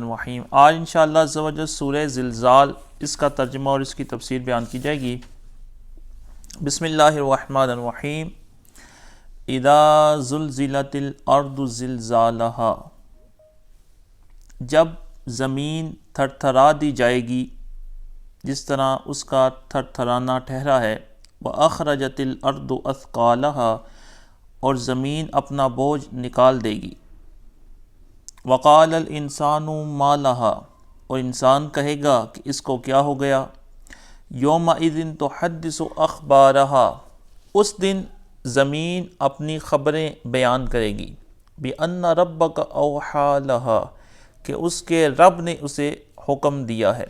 الرحیم۔ آج انشاءاللہ عز و جل سورہ زلزال، اس کا ترجمہ اور اس کی تفسیر بیان کی جائے گی۔ بسم اللہ الرحمن الرحیم۔ اذا زلزلت الارض زلزالہا، جب زمین تھر تھرا دی جائے گی جس طرح اس کا تھر تھرانا ٹھہرا ہے۔ وَأَخْرَجَتِ الْأَرْضُ أَثْقَالَهَا، اور زمین اپنا بوجھ نکال دے گی۔ وَقَالَ الْإِنسَانُ مَا لَهَا، اور انسان کہے گا کہ اس کو کیا ہو گیا۔ يَوْمَئِذٍ تُحَدِّثُ أَخْبَارَهَا، اس دن زمین اپنی خبریں بیان کرے گی۔ بِأَنَّ رَبَّكَ أَوْحَىٰ لَهَا، کہ اس کے رب نے اسے حکم دیا ہے۔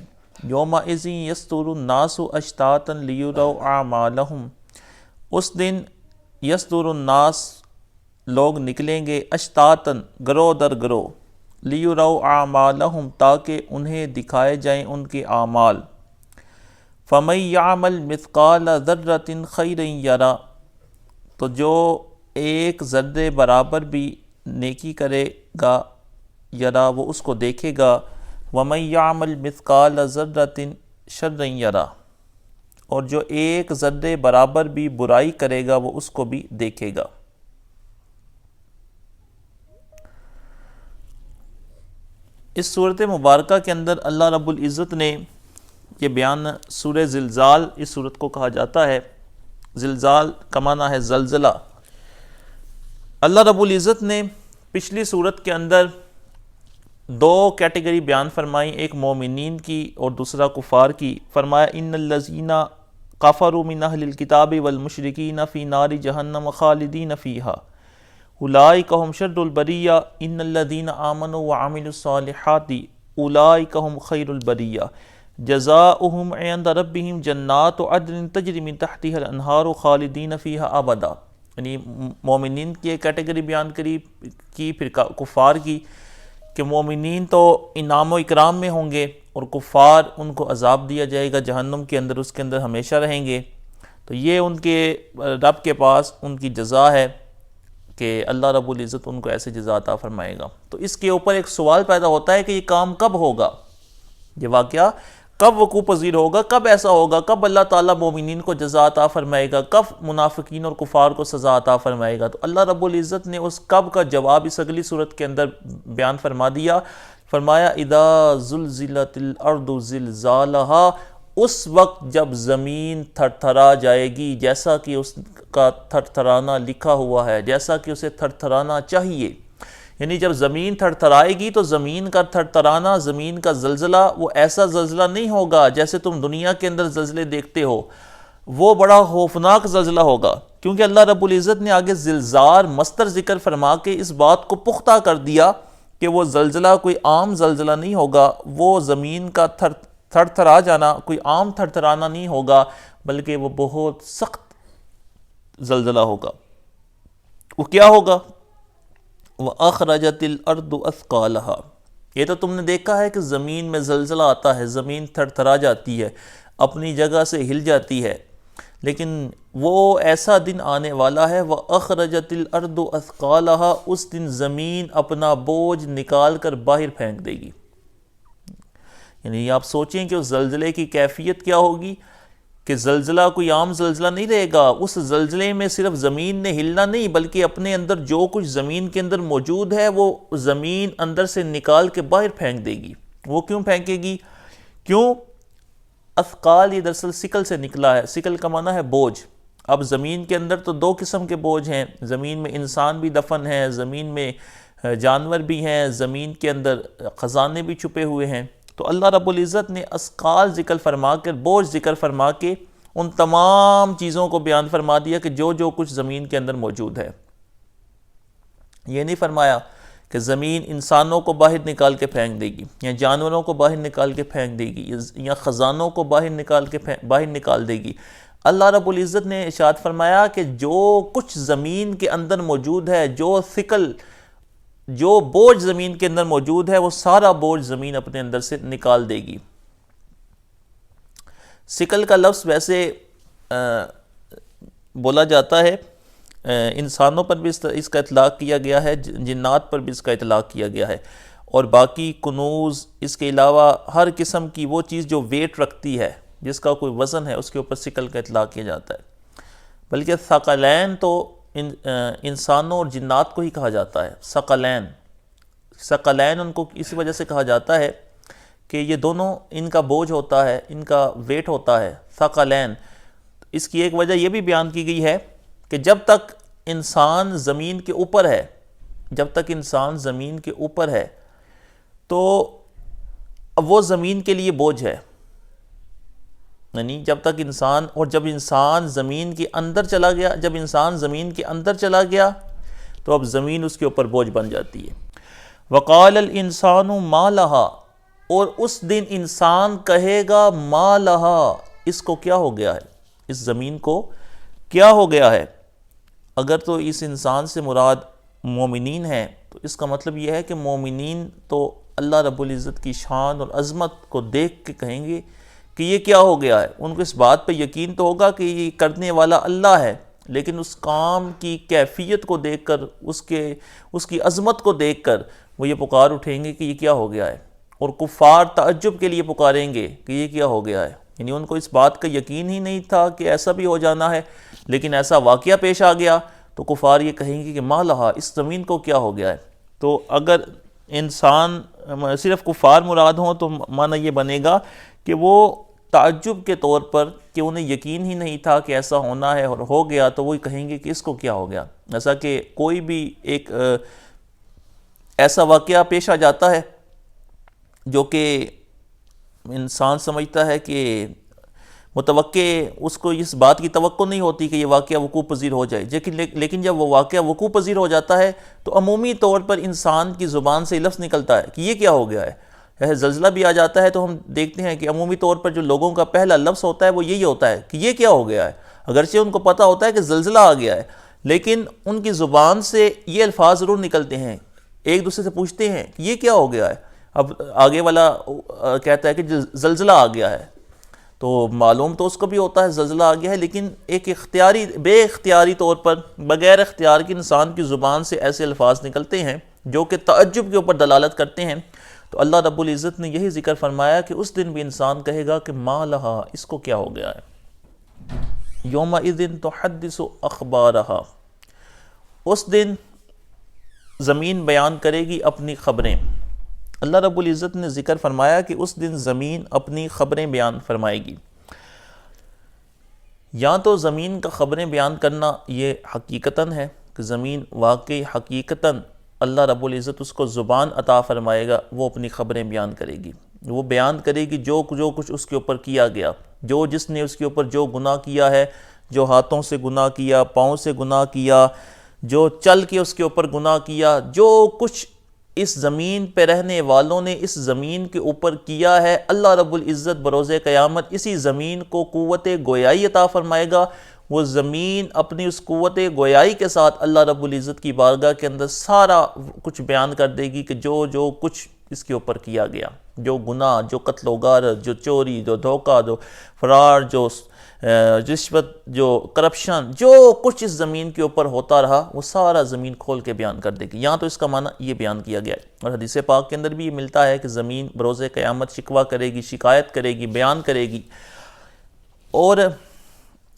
يَوْمَئِذٍ يَصْدُرُ النَّاسُ أَشْتَاتًا لِيُرَوْا أَعْمَالَهُمْ، اس دن يَصْدُرُ النَّاسُ لوگ نکلیں گے، اشتاتن گروہ در گروہ، لِيُرَوْا أَعْمَالَهُمْ تاکہ انہیں دکھائے جائیں ان کے اعمال۔ فَمَن يَعْمَلْ مِثْقَالَ ذَرَّةٍ خَيْرًا يَرَهُ، تو جو ایک ذرے برابر بھی نیکی کرے گا یرا، وہ اس کو دیکھے گا۔ وَمَن يَعْمَلْ مِثْقَالَ ذَرَّةٍ شَرًّا يَرَهُ، اور جو ایک ذرے برابر بھی برائی کرے گا وہ اس کو بھی دیکھے گا۔ اس صورت مبارکہ کے اندر اللہ رب العزت نے یہ بیان، سورہ زلزال اس صورت کو کہا جاتا ہے۔ زلزال کا معنی ہے زلزلہ۔ اللہ رب العزت نے پچھلی صورت کے اندر دو کیٹیگری بیان فرمائی، ایک مومنین کی اور دوسرا کفار کی۔ فرمایا ان الذین کفروا من اہل الکتاب والمشرکین فی نار جہنم خالدین فیہا اولئک ھم شر البریہ ان الذین آمنوا وعملوا الصالحات اولئک ھم خیر البریہ جزاؤہم عند ربہم جنات عدن تجری من تحتہا الانہار خالدین فیہا ابدا۔ یعنی مومنین کی ایک کیٹیگری بیان کی، پھر کفار کی، کہ مومنین تو انعام و اکرام میں ہوں گے اور کفار ان کو عذاب دیا جائے گا جہنم کے اندر، اس کے اندر ہمیشہ رہیں گے۔ تو یہ ان کے رب کے پاس ان کی جزا ہے کہ اللہ رب العزت ان کو ایسے جزا عطا فرمائے گا۔ تو اس کے اوپر ایک سوال پیدا ہوتا ہے کہ یہ کام کب ہوگا، یہ واقعہ کب وقوع پذیر ہوگا، کب ایسا ہوگا، کب اللہ تعالیٰ مومنین کو جزا عطا فرمائے گا، کب منافقین اور کفار کو سزا عطا فرمائے گا۔ تو اللہ رب العزت نے اس کب کا جواب اس اگلی صورت کے اندر بیان فرما دیا۔ فرمایا اذا زلزلت الارض زلزالہا، اس وقت جب زمین تھر تھرا جائے گی، جیسا کہ اس کا تھر تھرانا لکھا ہوا ہے، جیسا کہ اسے تھر تھرانا چاہیے۔ یعنی جب زمین تھر تھرائے گی تو زمین کا تھر تھرانا، زمین کا زلزلہ وہ ایسا زلزلہ نہیں ہوگا جیسے تم دنیا کے اندر زلزلے دیکھتے ہو، وہ بڑا خوفناک زلزلہ ہوگا، کیونکہ اللہ رب العزت نے آگے زلزال مصدر ذکر فرما کے اس بات کو پختہ کر دیا کہ وہ زلزلہ کوئی عام زلزلہ نہیں ہوگا، وہ زمین کا تھر تھرا جانا کوئی عام تھر تھرانا نہیں ہوگا، بلکہ وہ بہت سخت زلزلہ ہوگا۔ وہ کیا ہوگا؟ وَأَخْرَجَتِ الْأَرْضُ أَثْقَالَهَا، یہ تو تم نے دیکھا ہے کہ زمین میں زلزلہ آتا ہے، زمین تھر تھرا جاتی ہے، اپنی جگہ سے ہل جاتی ہے، لیکن وہ ایسا دن آنے والا ہے وَأَخْرَجَتِ الْأَرْضُ أَثْقَالَهَا، اس دن زمین اپنا بوجھ نکال کر باہر پھینک دے گی۔ یعنی آپ سوچیں کہ اس زلزلے کی کیفیت کیا ہوگی، کہ زلزلہ کوئی عام زلزلہ نہیں رہے گا، اس زلزلے میں صرف زمین نے ہلنا نہیں بلکہ اپنے اندر جو کچھ زمین کے اندر موجود ہے وہ زمین اندر سے نکال کے باہر پھینک دے گی۔ وہ کیوں پھینکے گی؟ کیوں؟ اثقال یہ دراصل سکل سے نکلا ہے، سکل کا معنی ہے بوجھ۔ اب زمین کے اندر تو دو قسم کے بوجھ ہیں، زمین میں انسان بھی دفن ہیں، زمین میں جانور بھی ہیں، زمین کے اندر خزانے بھی چھپے ہوئے ہیں۔ تو اللہ رب العزت نے اثقال ذکر فرما کر، بوجھ ذکر فرما کے ان تمام چیزوں کو بیان فرما دیا کہ جو کچھ زمین کے اندر موجود ہے۔ یہ نہیں فرمایا کہ زمین انسانوں کو باہر نکال کے پھینک دے گی، یا جانوروں کو باہر نکال کے پھینک دے گی، یا خزانوں کو باہر نکال دے گی۔ اللہ رب العزت نے ارشاد فرمایا کہ جو کچھ زمین کے اندر موجود ہے، جو بوجھ زمین کے اندر موجود ہے، وہ سارا بوجھ زمین اپنے اندر سے نکال دے گی۔ سکل کا لفظ ویسے بولا جاتا ہے، انسانوں پر بھی اس کا اطلاق کیا گیا ہے، جنات پر بھی اس کا اطلاق کیا گیا ہے، اور باقی کنوز، اس کے علاوہ ہر قسم کی وہ چیز جو ویٹ رکھتی ہے، جس کا کوئی وزن ہے، اس کے اوپر ثقل کا اطلاق کیا جاتا ہے۔ بلکہ ثقلین تو انسانوں اور جنات کو ہی کہا جاتا ہے۔ ثقلین ان کو اسی وجہ سے کہا جاتا ہے کہ یہ دونوں، ان کا بوجھ ہوتا ہے، ان کا ویٹ ہوتا ہے، ثقلین۔ اس کی ایک وجہ یہ بھی بیان کی گئی ہے کہ جب تک انسان زمین کے اوپر ہے، تو اب وہ زمین کے لیے بوجھ ہے، یعنی جب تک انسان، اور جب انسان زمین کے اندر چلا گیا تو اب زمین اس کے اوپر بوجھ بن جاتی ہے۔ وقال الانسان ما لہا، اور اس دن انسان کہے گا ما لہا، اس کو کیا ہو گیا ہے، اس زمین کو کیا ہو گیا ہے۔ اگر تو اس انسان سے مراد مومنین ہیں تو اس کا مطلب یہ ہے کہ مومنین تو اللہ رب العزت کی شان اور عظمت کو دیکھ کے کہیں گے کہ یہ کیا ہو گیا ہے۔ ان کو اس بات پہ یقین تو ہوگا کہ یہ کرنے والا اللہ ہے، لیکن اس کام کی کیفیت کو دیکھ کر، اس کی عظمت کو دیکھ کر وہ یہ پکار اٹھیں گے کہ یہ کیا ہو گیا ہے، اور کفار تعجب کے لیے پکاریں گے کہ یہ کیا ہو گیا ہے۔ یعنی ان کو اس بات کا یقین ہی نہیں تھا کہ ایسا بھی ہو جانا ہے، لیکن ایسا واقعہ پیش آ گیا تو کفار یہ کہیں گے کہ ما لہا، اس زمین کو کیا ہو گیا ہے۔ تو اگر انسان صرف کفار مراد ہوں تو معنی یہ بنے گا کہ وہ تعجب کے طور پر، کہ انہیں یقین ہی نہیں تھا کہ ایسا ہونا ہے اور ہو گیا، تو وہ کہیں گے کہ اس کو کیا ہو گیا۔ ایسا کہ کوئی بھی ایک ایسا واقعہ پیش آ جاتا ہے جو کہ انسان سمجھتا ہے کہ متوقع، اس کو اس بات کی توقع نہیں ہوتی کہ یہ واقعہ وقوع پذیر ہو جائے، لیکن جب وہ واقعہ وقوع پذیر ہو جاتا ہے تو عمومی طور پر انسان کی زبان سے لفظ نکلتا ہے کہ یہ کیا ہو گیا ہے۔ زلزلہ بھی آ جاتا ہے تو ہم دیکھتے ہیں کہ عمومی طور پر جو لوگوں کا پہلا لفظ ہوتا ہے وہ یہی ہوتا ہے کہ یہ کیا ہو گیا ہے، اگرچہ ان کو پتہ ہوتا ہے کہ زلزلہ آ گیا ہے، لیکن ان کی زبان سے یہ الفاظ ضرور نکلتے ہیں۔ ایک دوسرے سے پوچھتے ہیں کہ یہ کیا ہو گیا ہے، اب آگے والا کہتا ہے کہ زلزلہ آ گیا ہے، تو معلوم تو اس کو بھی ہوتا ہے زلزلہ آ گیا ہے، لیکن ایک بے اختیاری طور پر، بغیر اختیار کے انسان کی زبان سے ایسے الفاظ نکلتے ہیں جو کہ تعجب کے اوپر دلالت کرتے ہیں۔ تو اللہ رب العزت نے یہی ذکر فرمایا کہ اس دن بھی انسان کہے گا کہ ما لہا، اس کو کیا ہو گیا ہے۔ یومئذ تحدث اخبارہا، اس دن زمین بیان کرے گی اپنی خبریں۔ اللہ رب العزت نے ذکر فرمایا کہ اس دن زمین اپنی خبریں بیان فرمائے گی۔ یا تو زمین کا خبریں بیان کرنا یہ حقیقتاً ہے کہ زمین واقعی حقیقتاً اللہ رب العزت اس کو زبان عطا فرمائے گا، وہ اپنی خبریں بیان کرے گی، وہ بیان کرے گی جو کچھ اس کے اوپر کیا گیا، جس نے اس کے اوپر جو گناہ کیا ہے، جو ہاتھوں سے گناہ کیا، پاؤں سے گناہ کیا، جو چل کے اس کے اوپر گناہ کیا، جو کچھ اس زمین پہ رہنے والوں نے اس زمین کے اوپر کیا ہے، اللہ رب العزت بروز قیامت اسی زمین کو قوت گویائی عطا فرمائے گا۔ وہ زمین اپنی اس قوت گویائی کے ساتھ اللہ رب العزت کی بارگاہ کے اندر سارا کچھ بیان کر دے گی کہ جو کچھ اس کے اوپر کیا گیا، جو گناہ، جو قتل و غارت، جو چوری، جو دھوکہ، جو فرار، جو رشوت، جو کرپشن، جو کچھ اس زمین کے اوپر ہوتا رہا، وہ سارا زمین کھول کے بیان کر دے گی۔ یہاں تو اس کا معنی یہ بیان کیا گیا ہے، اور حدیث پاک کے اندر بھی یہ ملتا ہے کہ زمین بروز قیامت شکوہ کرے گی، شکایت کرے گی، بیان کرے گی۔ اور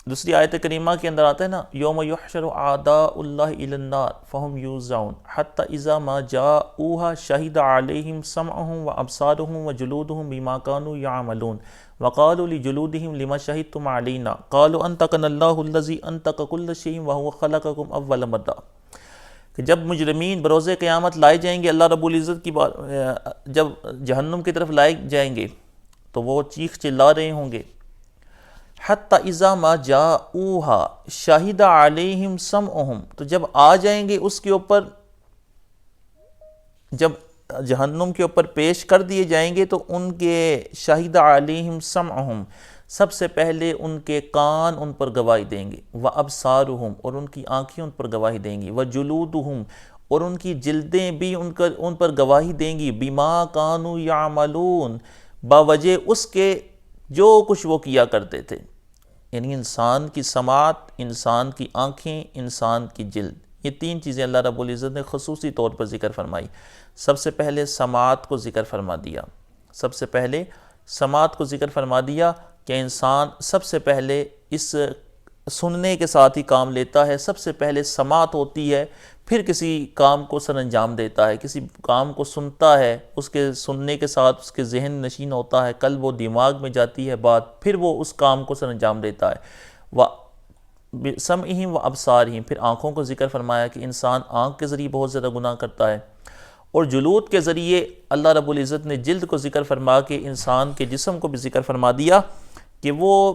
دوسری آیت کریمہ کے اندر آتا ہے نا، یوم یحشر اعداء اللہ الی النار فہم یوزعون حتی اذا ما جاؤوها شہد علیہم سمعہم وابصارہم وجلودہم بما کانوا یعملون وقالوا لجلودہم لما شہدتم علینا قالوا انطقنا اللہ الذی انطق کل شیء وہو خلقکم اول مرہ، کہ جب مجرمین بروز قیامت لائے جائیں گے اللہ رب العزت کی جب جہنم کی طرف لائے جائیں گے تو وہ چیخ چلا رہے ہوں گے، حتی اذا ما جاؤوها شہد علیہم سمعہم، تو جب آ جائیں گے اس کے اوپر، جب جہنم کے اوپر پیش کر دیے جائیں گے تو ان کے شہد علیہم سمعہم، سب سے پہلے ان کے کان ان پر گواہی دیں گے، وابصارہم، اور ان کی آنکھیں ان پر گواہی دیں گی، وجلودہم، اور ان کی جلدیں بھی ان پر گواہی دیں گی، بما کانوا یعملون، باوجہ اس کے جو کچھ وہ کیا کرتے تھے۔ یعنی انسان کی سماعت، انسان کی آنکھیں، انسان کی جلد، یہ 3 چیزیں اللہ رب العزت نے خصوصی طور پر ذکر فرمائی۔ سب سے پہلے سماعت کو ذکر فرما دیا، سب سے پہلے سماعت کو ذکر فرما دیا کہ انسان سب سے پہلے اس سننے کے ساتھ ہی کام لیتا ہے، سب سے پہلے سماعت ہوتی ہے، پھر کسی کام کو سر انجام دیتا ہے، کسی کام کو سنتا ہے، اس کے سننے کے ساتھ اس کے ذہن نشین ہوتا ہے، قلب و دماغ میں جاتی ہے بات، پھر وہ اس کام کو سر انجام دیتا ہے۔ سمعہم و ابصارہم، پھر آنکھوں کو ذکر فرمایا کہ انسان آنکھ کے ذریعے بہت زیادہ گناہ کرتا ہے، اور جلود کے ذریعے اللہ رب العزت نے جلد کو ذکر فرما کے انسان کے جسم کو بھی ذکر فرما دیا کہ وہ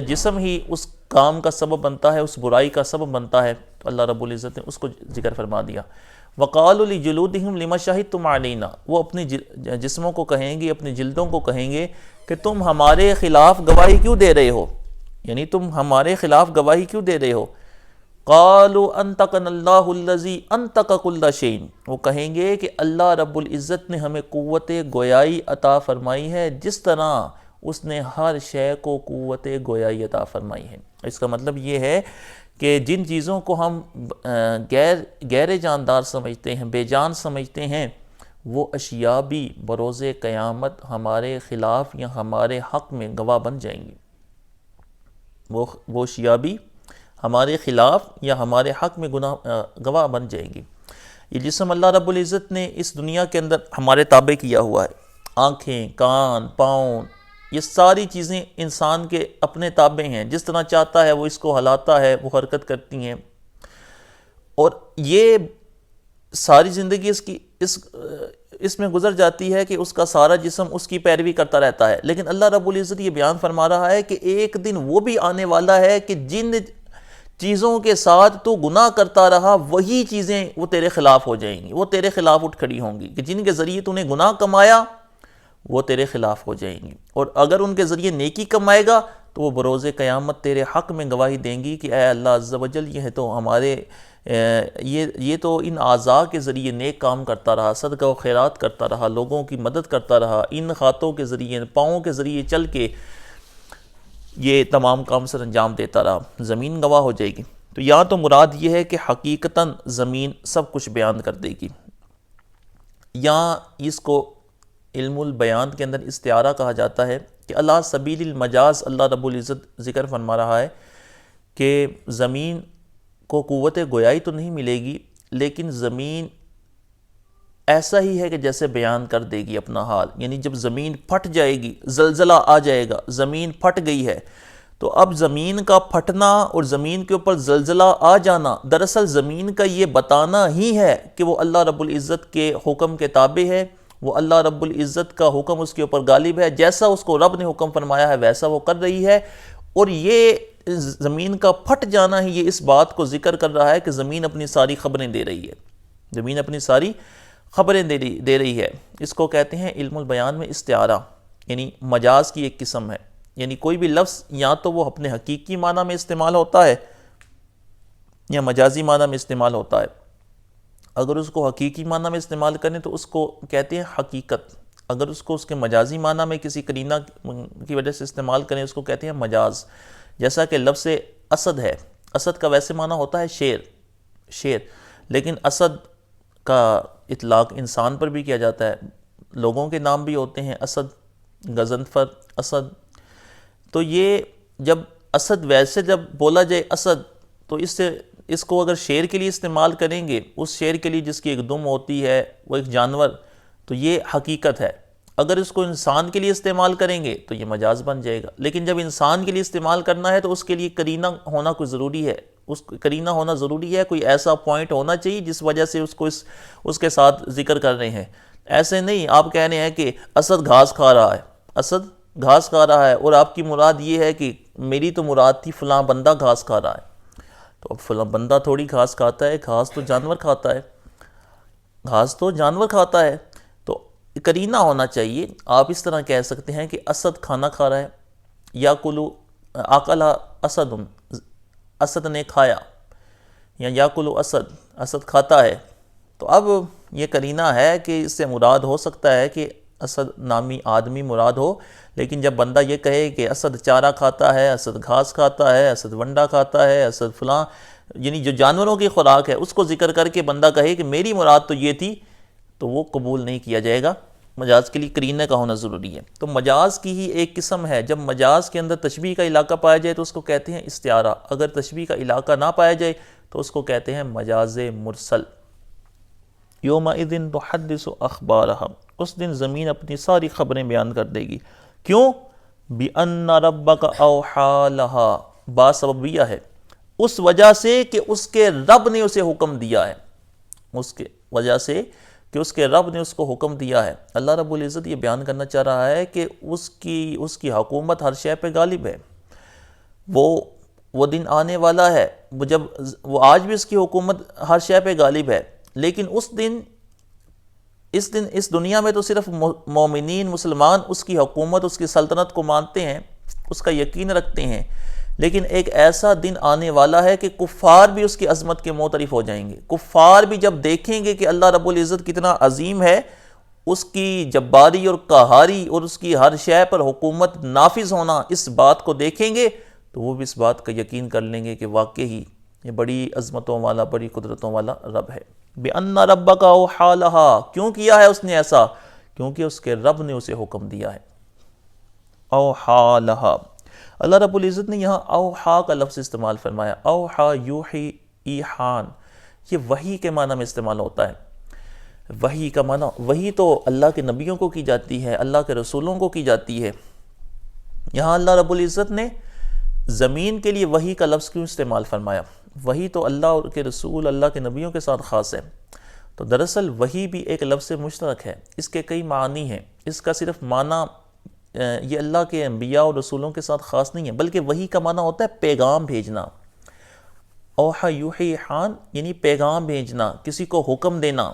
جسم ہی اس کام کا سبب بنتا ہے، اس برائی کا سبب بنتا ہے، تو اللہ رب العزت نے اس کو ذکر فرما دیا۔ وَقَالُوا لِجُلُودِهِمْ لِمَ شَهِدتُّمْ عَلَيْنَا، وہ اپنی جسموں کو کہیں گے، اپنی جلدوں کو کہیں گے کہ تم ہمارے خلاف گواہی کیوں دے رہے ہو، یعنی تم ہمارے خلاف گواہی کیوں دے رہے ہو۔ قَالُوا أَنْطَقَنَا اللَّهُ الَّذِي أَنْطَقَ كُلَّ شَيْءٍ، وہ کہیں گے کہ اللہ رب العزت نے ہمیں قوت گویائی عطا فرمائی ہے جس طرح اس نے ہر شے کو قوت گویائی عطا فرمائی ہے۔ اس کا مطلب یہ ہے کہ جن چیزوں کو ہم غیر جاندار سمجھتے ہیں، بے جان سمجھتے ہیں، وہ اشیاء بھی بروز قیامت ہمارے خلاف یا ہمارے حق میں گواہ بن جائیں گی، وہ اشیاء بھی ہمارے خلاف یا ہمارے حق میں گواہ بن جائیں گی۔ یہ جسم اللہ رب العزت نے اس دنیا کے اندر ہمارے تابع کیا ہوا ہے، آنکھیں، کان، پاؤں، یہ ساری چیزیں انسان کے اپنے تابع ہیں، جس طرح چاہتا ہے وہ اس کو ہلاتا ہے، وہ حرکت کرتی ہیں، اور یہ ساری زندگی اس میں گزر جاتی ہے کہ اس کا سارا جسم اس کی پیروی کرتا رہتا ہے۔ لیکن اللہ رب العزت یہ بیان فرما رہا ہے کہ ایک دن وہ بھی آنے والا ہے کہ جن چیزوں کے ساتھ تو گناہ کرتا رہا وہی چیزیں وہ تیرے خلاف ہو جائیں گی، وہ تیرے خلاف اٹھ کھڑی ہوں گی، کہ جن کے ذریعے تو نے گناہ کمایا وہ تیرے خلاف ہو جائیں گی، اور اگر ان کے ذریعے نیکی کمائے گا تو وہ بروز قیامت تیرے حق میں گواہی دیں گی کہ اے اللہ عز و جل، یہ تو ہمارے یہ تو ان اعضاء کے ذریعے نیک کام کرتا رہا، صدقہ و خیرات کرتا رہا، لوگوں کی مدد کرتا رہا، ان ہاتھوں کے ذریعے، پاؤں کے ذریعے چل کے یہ تمام کام سر انجام دیتا رہا، زمین گواہ ہو جائے گی۔ تو یہاں تو مراد یہ ہے کہ حقیقتاً زمین سب کچھ بیان کر دے گی۔ یہاں اس کو علم البیان کے اندر استعارہ کہا جاتا ہے کہ اللہ سبیل المجاز اللہ رب العزت ذکر فرما رہا ہے کہ زمین کو قوت گویائی تو نہیں ملے گی، لیکن زمین ایسا ہی ہے کہ جیسے بیان کر دے گی اپنا حال، یعنی جب زمین پھٹ جائے گی، زلزلہ آ جائے گا، زمین پھٹ گئی ہے، تو اب زمین کا پھٹنا اور زمین کے اوپر زلزلہ آ جانا دراصل زمین کا یہ بتانا ہی ہے کہ وہ اللہ رب العزت کے حکم کے تابع ہے، وہ اللہ رب العزت کا حکم اس کے اوپر غالب ہے، جیسا اس کو رب نے حکم فرمایا ہے ویسا وہ کر رہی ہے، اور یہ زمین کا پھٹ جانا ہی یہ اس بات کو ذکر کر رہا ہے کہ زمین اپنی ساری خبریں دے رہی ہے، زمین اپنی ساری خبریں دے رہی ہے۔ اس کو کہتے ہیں علم البیان میں استعارہ، یعنی مجاز کی ایک قسم ہے، یعنی کوئی بھی لفظ یا تو وہ اپنے حقیقی معنی میں استعمال ہوتا ہے یا مجازی معنی میں استعمال ہوتا ہے۔ اگر اس کو حقیقی معنی میں استعمال کریں تو اس کو کہتے ہیں حقیقت، اگر اس کو اس کے مجازی معنی میں کسی قرینہ کی وجہ سے استعمال کریں اس کو کہتے ہیں مجاز۔ جیسا کہ لفظ اسد ہے، اسد کا ویسے معنی ہوتا ہے شیر، لیکن اسد کا اطلاق انسان پر بھی کیا جاتا ہے، لوگوں کے نام بھی ہوتے ہیں اسد، غضنفر، اسد۔ تو یہ جب اسد ویسے جب بولا جائے اسد، تو اس کو اگر شیر کے لیے استعمال کریں گے، اس شیر کے لیے جس کی ایک دم ہوتی ہے، وہ ایک جانور، تو یہ حقیقت ہے۔ اگر اس کو انسان کے لیے استعمال کریں گے تو یہ مجاز بن جائے گا، لیکن جب انسان کے لیے استعمال کرنا ہے تو اس کے لیے قرینہ ہونا کوئی ضروری ہے، قرینہ ہونا ضروری ہے، کوئی ایسا پوائنٹ ہونا چاہیے جس وجہ سے اس کے ساتھ ذکر کر رہے ہیں۔ ایسے نہیں آپ کہہ رہے ہیں کہ اسد گھاس کھا رہا ہے، اسد گھاس کھا رہا ہے، اور آپ کی مراد یہ ہے کہ میری تو مراد تھی فلاں بندہ گھاس کھا رہا ہے، تو اب فلاں بندہ تھوڑی گھاس کھاتا ہے، گھاس تو جانور کھاتا ہے، گھاس تو جانور کھاتا ہے، تو قرینہ ہونا چاہیے۔ آپ اس طرح کہہ سکتے ہیں کہ اسد کھانا کھا رہا ہے، یا کلو آکلا اسد، اسد نے کھایا، یا کلو اسد کھاتا ہے، تو اب یہ قرینہ ہے کہ اس سے مراد ہو سکتا ہے کہ اسد نامی آدمی مراد ہو، لیکن جب بندہ یہ کہے کہ اسد چارہ کھاتا ہے، اسد گھاس کھاتا ہے، اسد ونڈا کھاتا ہے، اسد فلاں یعنی جو جانوروں کی خوراک ہے اس کو ذکر کر کے بندہ کہے کہ میری مراد تو یہ تھی، تو وہ قبول نہیں کیا جائے گا۔ مجاز کے لیے قرینہ کا ہونا ضروری ہے۔ تو مجاز کی ہی ایک قسم ہے، جب مجاز کے اندر تشبیہ کا علاقہ پایا جائے تو اس کو کہتے ہیں استعارہ، اگر تشبیہ کا علاقہ نہ پایا جائے تو اس کو کہتے ہیں مجاز مرسل۔ یومئذ تحدث اخبارہا، اس دن زمین اپنی ساری خبریں بیان کر دے گی۔ کیوں؟ بِأَنَّ رَبَّكَ أَوْحَىٰ لَهَا، با سببیہ ہے، اس وجہ سے کہ اس کے رب نے اسے حکم دیا ہے، اس کے وجہ سے کہ اس کے رب نے اس کو حکم دیا ہے۔ اللہ رب العزت یہ بیان کرنا چاہ رہا ہے کہ اس کی حکومت ہر شے پہ غالب ہے۔ وہ دن آنے والا ہے جب وہ آج بھی اس کی حکومت ہر شے پہ غالب ہے، لیکن اس دنیا میں تو صرف مومنین مسلمان اس کی حکومت، اس کی سلطنت کو مانتے ہیں، اس کا یقین رکھتے ہیں، لیکن ایک ایسا دن آنے والا ہے کہ کفار بھی اس کی عظمت کے معترف ہو جائیں گے۔ کفار بھی جب دیکھیں گے کہ اللہ رب العزت کتنا عظیم ہے، اس کی جباری اور قہاری اور اس کی ہر شے پر حکومت نافذ ہونا، اس بات کو دیکھیں گے تو وہ بھی اس بات کا یقین کر لیں گے کہ واقعی یہ بڑی عظمتوں والا، بڑی قدرتوں والا رب ہے۔ بِأَنَّ رَبَّكَ أَوْحَىٰ لَهَا، کیوں کیا ہے اس نے ایسا؟ کیونکہ اس کے رب نے اسے حکم دیا ہے۔ اوحا لہا، اللہ رب العزت نے یہاں اوحا کا لفظ استعمال فرمایا۔ اوحا یوحی ایحان، یہ وحی کے معنی میں استعمال ہوتا ہے۔ وحی کا معنی، وحی تو اللہ کے نبیوں کو کی جاتی ہے، اللہ کے رسولوں کو کی جاتی ہے۔ یہاں اللہ رب العزت نے زمین کے لیے وحی کا لفظ کیوں استعمال فرمایا؟ وحی تو اللہ کے رسول، اللہ کے نبیوں کے ساتھ خاص ہے۔ تو دراصل وحی بھی ایک لفظ مشترک ہے، اس کے کئی معنی ہیں، اس کا صرف معنی یہ اللہ کے انبیاء اور رسولوں کے ساتھ خاص نہیں ہے، بلکہ وحی کا معنی ہوتا ہے پیغام بھیجنا۔ اوحا یوحی حان یعنی پیغام بھیجنا، کسی کو حکم دینا۔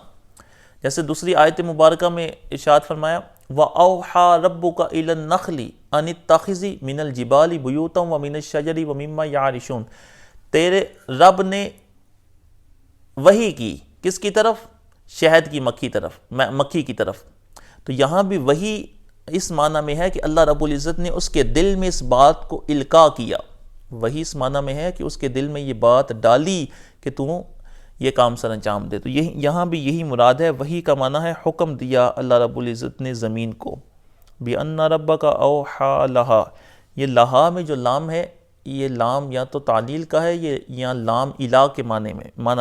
جیسے دوسری آیت مبارکہ میں ارشاد فرمایا وَأَوْحَىٰ رَبُّكَ إِلَى النَّخْلِ أَنِ اتَّخِذِي مِنَ الْجِبَالِ بُيُوتًا وَمِنَ الشَّجَرِ وَمِمَّا يَعْرِشُونَ، تیرے رب نے وحی کی کس کی طرف؟ شہد کی مکھی کی طرف۔ تو یہاں بھی وحی اس معنی میں ہے کہ اللہ رب العزت نے اس کے دل میں اس بات کو القاء کیا۔ وحی اس معنی میں ہے کہ اس کے دل میں یہ بات ڈالی کہ تو یہ کام سر انجام دے۔ تو یہاں بھی یہی مراد ہے، وحی کا معنی ہے حکم دیا اللہ رب العزت نے زمین کو۔ بِأَنَّ رَبَّكَ أَوْحَىٰ لَهَا، یہ لہا میں جو لام ہے، یہ لام یا تو تعلیل کا ہے یا لام الہ کے معنی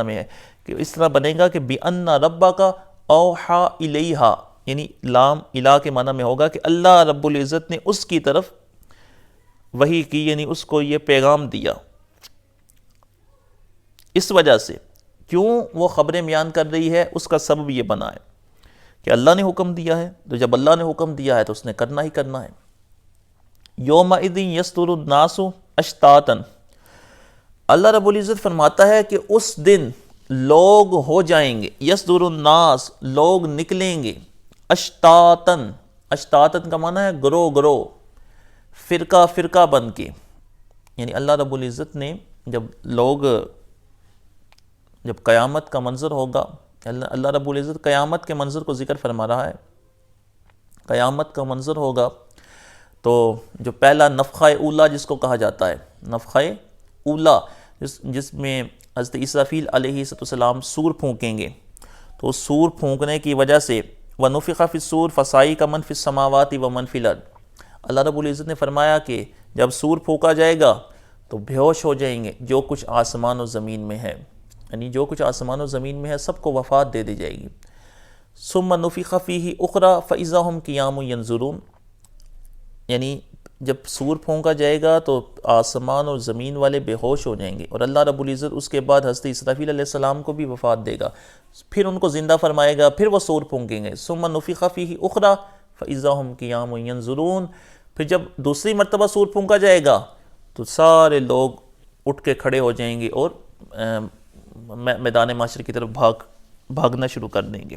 میں ہے، کہ اس طرح بنے گا کہ بِأَنَّ رَبَّكَ أَوْحَىٰ إِلَيْهَا، یعنی لام الہ کے معنی میں ہوگا کہ اللہ رب العزت نے اس کی طرف وحی کی، یعنی اس کو یہ پیغام دیا۔ اس وجہ سے کیوں وہ خبریں بیان کر رہی ہے، اس کا سبب یہ بنا ہے کہ اللہ نے حکم دیا ہے، تو جب اللہ نے حکم دیا ہے تو اس نے کرنا ہی کرنا ہے۔ یومئذ یصدر الناس اشتاتا، اللہ رب العزت فرماتا ہے کہ اس دن لوگ ہو جائیں گے، یصدر الناس لوگ نکلیں گے، اشتاتن، اشتاتن کا معنی ہے گروہ گروہ، فرقہ فرقہ بن کے، یعنی اللہ رب العزت نے جب قیامت کا منظر ہوگا، اللہ رب العزت قیامت کے منظر کو ذکر فرما رہا ہے، قیامت کا منظر ہوگا تو جو پہلا نفخہ اولا جس کو کہا جاتا ہے، نفخہ اولا جس میں حضرت اسرافیل علیہ السلام سور پھونکیں گے، تو سور پھونکنے کی وجہ سے وَنُفِخَ فِي الصُّورِ فَصَعِقَ مَن فِي السَّمَاوَاتِ وَمَن فِي الْأَرْضِ، اللہ رب العزت نے فرمایا کہ جب سور پھونکا جائے گا تو بے ہوش ہو جائیں گے جو کچھ آسمان و زمین میں ہے، یعنی جو کچھ آسمان و زمین میں ہے سب کو وفات دے دی جائے گی۔ ثُمَّ نُفِخَ فِيهِ أُخْرَىٰ فَإِذَا هُمْ قِيَامٌ يَنظُرُونَ، یعنی جب سور پھونکا جائے گا تو آسمان اور زمین والے بے ہوش ہو جائیں گے، اور اللہ رب العزت اس کے بعد حضرت اسرافیل علیہ السلام کو بھی وفات دے گا، پھر ان کو زندہ فرمائے گا، پھر وہ سور پھونکیں گے۔ ثُمَّ نُفِخَ فِيهِ أُخْرَىٰ فَإِذَا هُمْ قِيَامٌ يَنظُرُونَ، پھر جب دوسری مرتبہ سور پھونکا جائے گا تو سارے لوگ اٹھ کے کھڑے ہو جائیں گے اور میدان معاشر کی طرف بھاگنا شروع کر دیں گے۔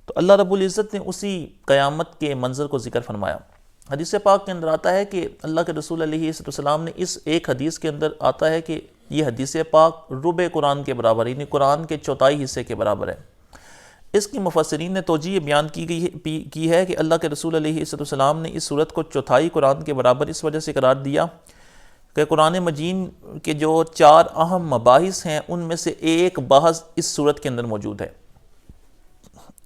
تو اللہ رب العزت نے اسی قیامت کے منظر کو ذکر فرمایا۔ حدیث پاک کے اندر آتا ہے کہ اللہ کے رسول علیہ السلام نے اس ایک حدیث کے اندر آتا ہے کہ یہ حدیث پاک ربع قرآن کے برابر، یعنی قرآن کے چوتھائی حصے کے برابر ہے۔ اس کی مفسرین نے توجیہ بیان کی ہے کہ اللہ کے رسول علیہ السلام نے اس صورت کو چوتھائی قرآن کے برابر اس وجہ سے قرار دیا کہ قرآن مجید کے جو 4 اہم مباحث ہیں ان میں سے ایک بحث اس صورت کے اندر موجود ہے۔